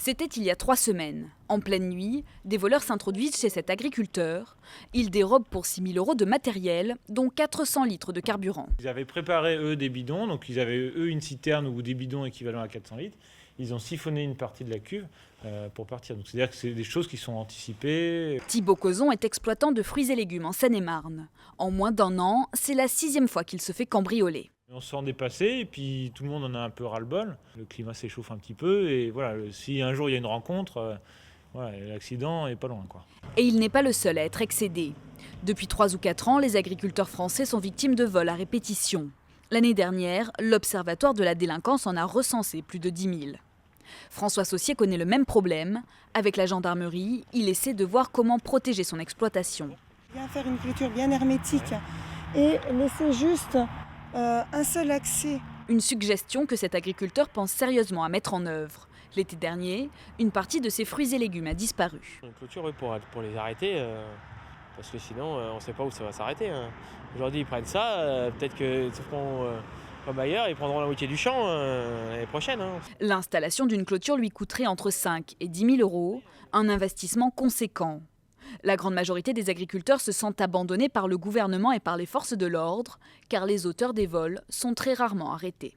C'était il y a 3 semaines. En pleine nuit, des voleurs s'introduisent chez cet agriculteur. Ils dérobent pour 6 000 € de matériel, dont 400 litres de carburant. Ils avaient préparé, eux, des bidons. Donc, ils avaient, eux, une citerne ou des bidons équivalents à 400 litres. Ils ont siphonné une partie de la cuve pour partir. Donc, c'est-à-dire que c'est des choses qui sont anticipées. Thibaut Cozon est exploitant de fruits et légumes en Seine-et-Marne. En moins d'1 an, c'est la 6e fois qu'il se fait cambrioler. On se sent dépassé et puis tout le monde en a un peu ras-le-bol. Le climat s'échauffe un petit peu et voilà, si un jour il y a une rencontre, l'accident est pas loin, quoi. Et il n'est pas le seul à être excédé. Depuis 3 ou 4 ans, les agriculteurs français sont victimes de vols à répétition. L'année dernière, l'Observatoire de la délinquance en a recensé plus de 10 000. François Saussier connaît le même problème. Avec la gendarmerie, il essaie de voir comment protéger son exploitation. Bien faire une clôture bien hermétique et laisser juste un seul accès. Une suggestion que cet agriculteur pense sérieusement à mettre en œuvre. L'été dernier, une partie de ses fruits et légumes a disparu. Une clôture pour les arrêter, parce que sinon on ne sait pas où ça va s'arrêter. Aujourd'hui ils prennent ça, peut-être que comme ailleurs, ils prendront la moitié du champ l'année prochaine. L'installation d'une clôture lui coûterait entre 5 et 10 000 €, un investissement conséquent. La grande majorité des agriculteurs se sentent abandonnés par le gouvernement et par les forces de l'ordre, car les auteurs des vols sont très rarement arrêtés.